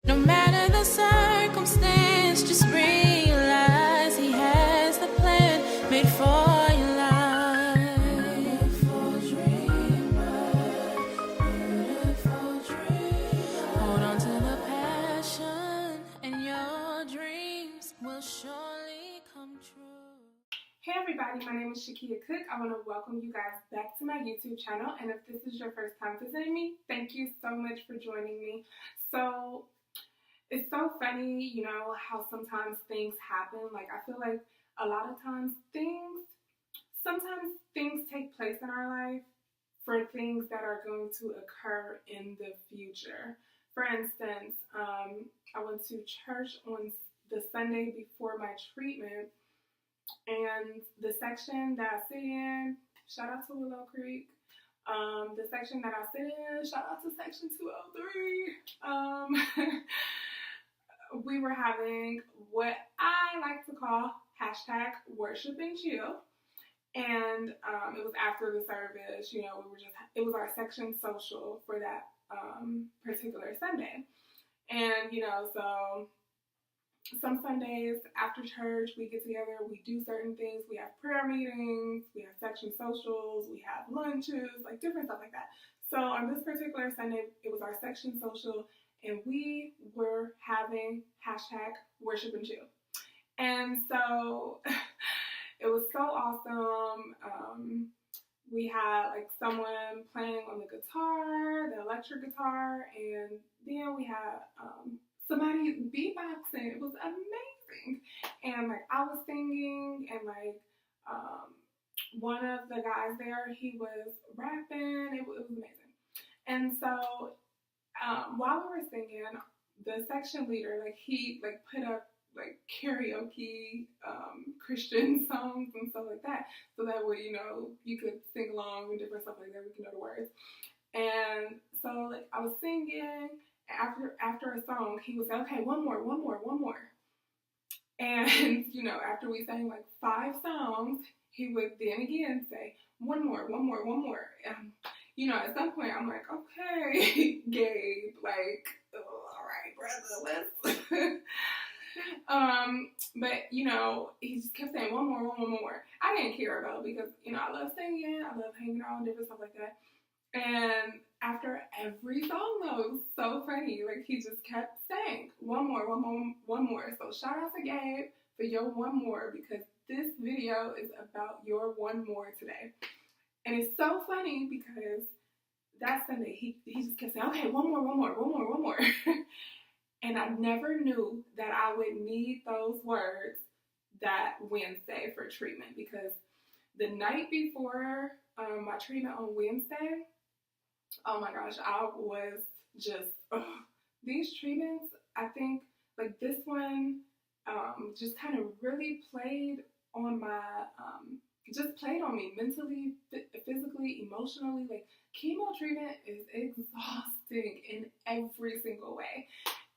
No matter the circumstance, just realize he has the plan made for your life. Beautiful dreamer, beautiful dreamer. Hold on to the passion, and your dreams will surely come true. Hey everybody, my name is Shakia Cook. I want to welcome you guys back to my YouTube channel, and if this is your first time visiting me, thank you so much for joining me. So, it's so funny, you know, how sometimes things happen. Like, I feel like a lot of times sometimes things take place in our life for things that are going to occur in the future. For instance, I went to church on the Sunday before my treatment, and the section that I sit in, shout out to Willow Creek, the section that I sit in, shout out to section 203, we were having what I like to call hashtag worship and chill. And it was after the service, you know, it was our section social for that particular Sunday. And, you know, so some Sundays after church, we get together, we do certain things. We have prayer meetings, we have section socials, we have lunches, like different stuff like that. So on this particular Sunday, it was our section social, and we were having hashtag worship and chill. And so it was so awesome. We had like someone playing on the guitar, the electric guitar, and then we had somebody beatboxing. It was amazing. And like I was singing, and like one of the guys there, he was rapping. It was amazing. And so while we were singing, the section leader, like he like put up like karaoke Christian songs and stuff like that, so that way, you know, you could sing along and different stuff like that. We can know the words. And so like I was singing. After a song, he would say, "Okay, one more." And you know, after we sang like 5 songs, he would then again say, "One more." You know, at some point, I'm like, "Okay, Gabe, like, all right, brother, let's." But you know, he just kept saying, "One more." I didn't care though, because you know, I love singing, I love hanging out and different stuff like that. And after every song, though, it was so funny. Like, he just kept saying, one more. So shout out to Gabe for your one more, because this video is about your one more today. And it's so funny because that Sunday, he just kept saying, "Okay, one more." And I never knew that I would need those words that Wednesday for treatment, because the night before my treatment on Wednesday, oh my gosh, I was just, these treatments, I think, like this one, just kind of really played on me mentally, physically, emotionally. Like, chemo treatment is exhausting in every single way.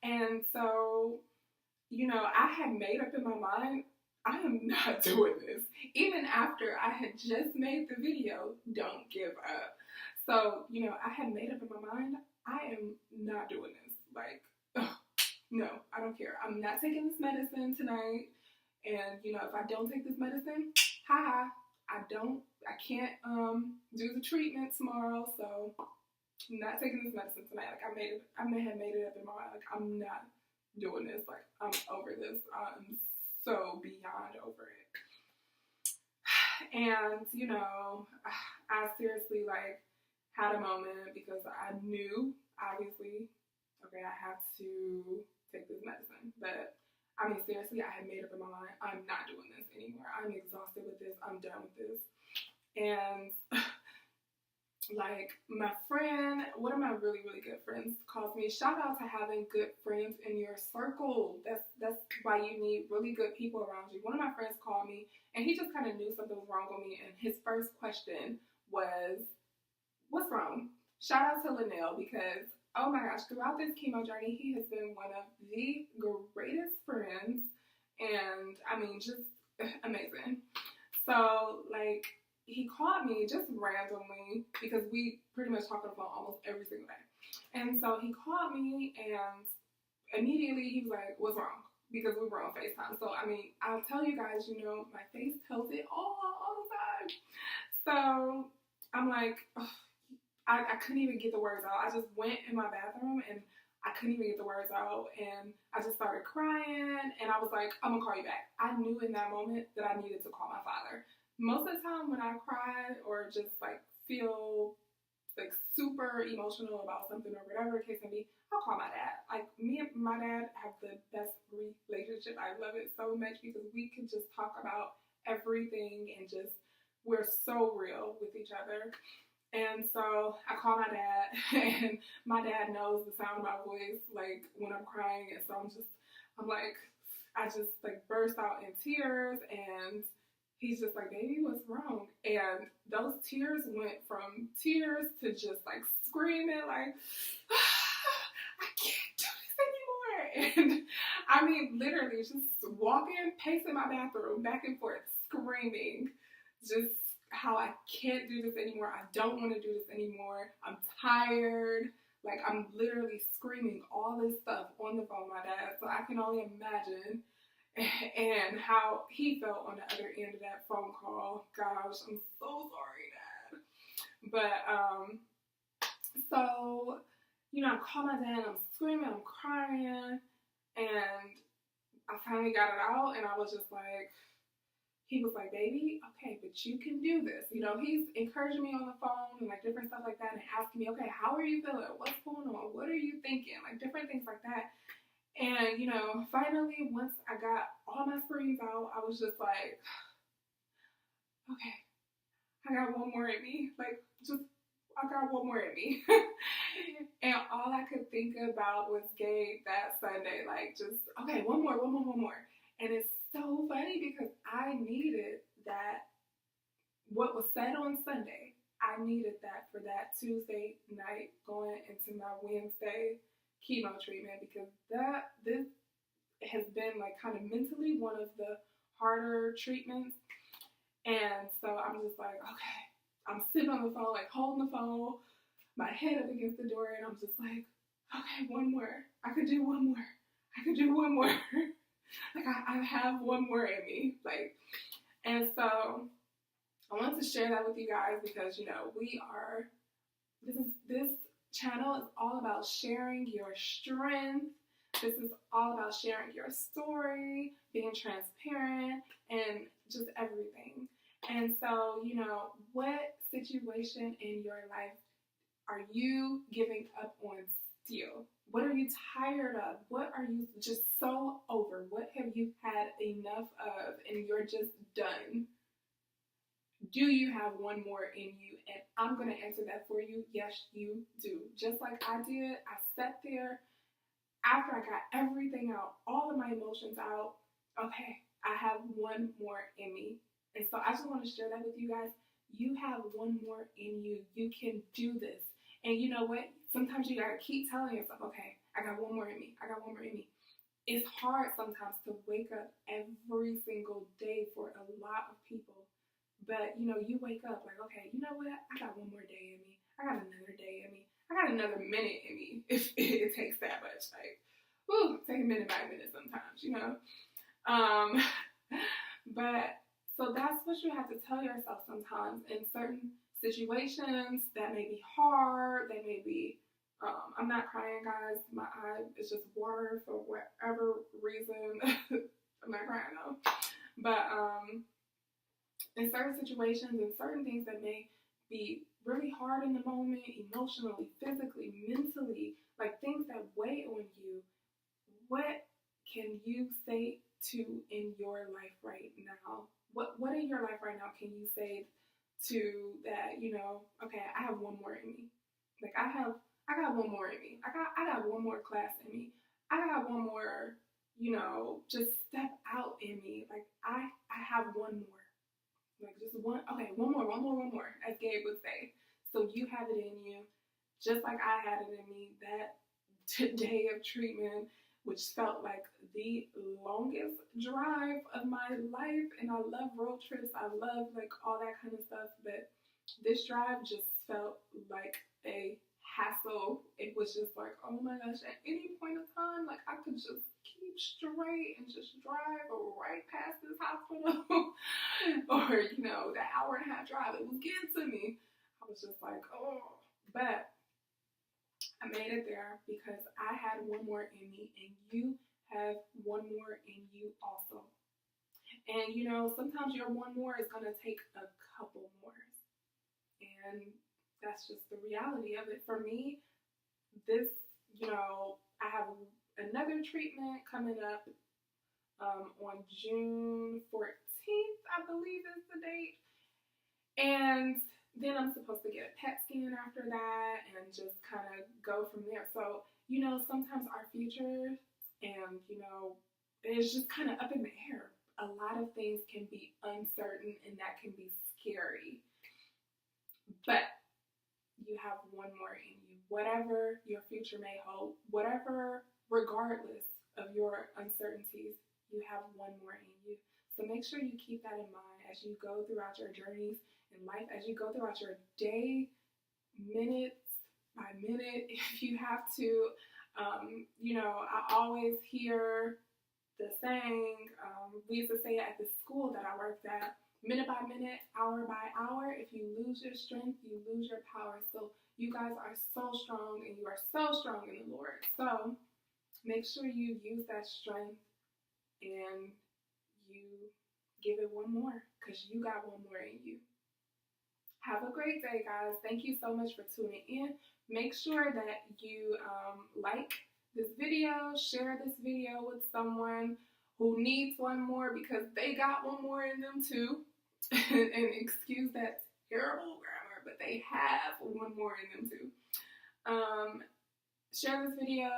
And so, you know, I had made up in my mind, I am not doing this. Even after I had just made the video, "Don't give up." So, you know, I had made up in my mind, I am not doing this. Like, no, I don't care. I'm not taking this medicine tonight. And, you know, if I don't take this medicine, I can't do the treatment tomorrow. So I'm not taking this medicine tonight. Like, I may have made it up in my mind. Like, I'm not doing this. Like, I'm over this. I'm so beyond over it. And, you know, I seriously, like, had a moment, because I knew, obviously, okay, I have to take this medicine. But, I mean, seriously, I had made up in my mind, I'm not doing this anymore. I'm exhausted with this. I'm done with this. And, like, my friend, one of my really, really good friends calls me. Shout out to having good friends in your circle. That's why you need really good people around you. One of my friends called me, and he just kind of knew something was wrong with me. And his first question was, "What's wrong?" Shout out to Linnell, because, oh my gosh, throughout this chemo journey, he has been one of the greatest friends, and I mean, just amazing. So, like, he called me just randomly, because we pretty much talk on the phone almost every single day. And so he called me, and immediately he was like, what's wrong? Because we were on FaceTime. So, I mean, I'll tell you guys, you know, my face tells it all the time. So, I'm like, ugh, I couldn't even get the words out. I just went in my bathroom and I couldn't even get the words out. And I just started crying. And I was like, I'm going to call you back. I knew in that moment that I needed to call my father. Most of the time when I cry or just like feel like super emotional about something or whatever the case may be, I'll call my dad. Like me and my dad have the best relationship. I love it so much because we can just talk about everything and just we're so real with each other. And so I call my dad, and my dad knows the sound of my voice, like when I'm crying. And so I just like burst out in tears, and he's just like, baby, what's wrong? And those tears went from tears to just like screaming, like, I can't do this anymore. And I mean, literally just walking, pacing my bathroom back and forth, screaming, just how I can't do this anymore. I don't want to do this anymore. I'm tired. Like, I'm literally screaming all this stuff on the phone with my dad. So I can only imagine and how he felt on the other end of that phone call. Gosh, I'm so sorry, Dad. But, so, you know, I call my dad, I'm screaming, I'm crying, and I finally got it out, and I was just like, he was like, baby, okay, but you can do this. You know, he's encouraging me on the phone and like different stuff like that and asking me, okay, how are you feeling? What's going on? What are you thinking? Like different things like that. And, you know, finally, once I got all my screams out, I was just like, okay, I got one more in me. Like, just, I got one more in me. And all I could think about was Gabe that Sunday. Like, just, okay, one more. And it's so funny because I needed that, what was said on Sunday, I needed that for that Tuesday night going into my Wednesday chemo treatment, because this has been like kind of mentally one of the harder treatments. And so I'm just like, okay, I'm sitting on the phone, like holding the phone, my head up against the door, and I'm just like, okay, one more. I could do one more. Like I have one more in me. Like, and so I wanted to share that with you guys because, you know, this channel is all about sharing your strength. This is all about sharing your story, being transparent, and just everything. And so, you know, what situation in your life are you giving up on still? What are you tired of? What are you just so over? What have you had enough of and you're just done? Do you have one more in you? And I'm going to answer that for you. Yes, you do. Just like I did, I sat there after I got everything out, all of my emotions out. Okay, I have one more in me. And so I just want to share that with you guys. You have one more in you. You can do this. And you know what? Sometimes you got to keep telling yourself, okay, I got one more in me. It's hard sometimes to wake up every single day for a lot of people. But, you know, you wake up like, okay, you know what? I got one more day in me. I got another day in me. I got another minute in me if it takes that much. Like, whew, take a minute by minute sometimes, you know? But, so that's what you have to tell yourself sometimes in certain situations that may be hard, they may be, I'm not crying, guys. My eye is just water for whatever reason. I'm not crying though. But, in certain situations and certain things that may be really hard in the moment, emotionally, physically, mentally, like things that weigh on you, what can you say to in your life right now? What in your life right now can you say to that, you know, okay, I have one more in me. Like I got one more in me. I got one more class in me. I got one more, you know, just step out in me. Like I have one more. Like just one, okay, one more, as Gabe would say. So you have it in you, just like I had it in me that day of treatment, which felt like the longest drive of my life. And I love road trips. I love like all that kind of stuff. But this drive just felt like a hassle. It was just like, oh my gosh, at any point of time, like I could just keep straight and just drive right past this hospital. Or, you know, that hour and a half drive, it was getting to me. I was just like, oh. But I made it there because I had one more in me, and you have one more in you also. And, you know, sometimes your one more is going to take a couple more. And that's just the reality of it. For me, this, you know, I have another treatment coming up on June 14th, I believe is the date. And then I'm supposed to get a PET scan after that and just kind of go from there. So, you know, sometimes our future and, you know, it's just kind of up in the air. A lot of things can be uncertain, and that can be scary. But you have one more in you. Whatever your future may hold, whatever, regardless of your uncertainties, you have one more in you. So make sure you keep that in mind as you go throughout your journeys in life, as you go throughout your day, minutes by minute, if you have to. You know, I always hear the saying, we used to say it at the school that I worked at, minute by minute, hour by hour, if you lose your strength, you lose your power. So you guys are so strong, and you are so strong in the Lord. So make sure you use that strength and you give it one more, because you got one more in you. Have a great day, guys. Thank you so much for tuning in. Make sure that you like this video, share this video with someone who needs one more, because they got one more in them too. And excuse that terrible grammar, but they have one more in them too. Share this video.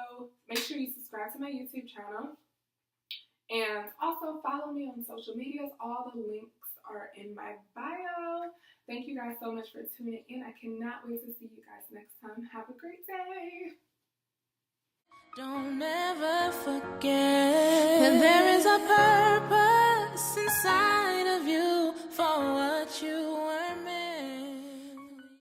Make sure you subscribe to my YouTube channel. And also follow me on social medias. All the links are in my bio. Thank you guys so much for tuning in. I cannot wait to see you guys next time. Have a great day. Don't ever forget that there is a purpose.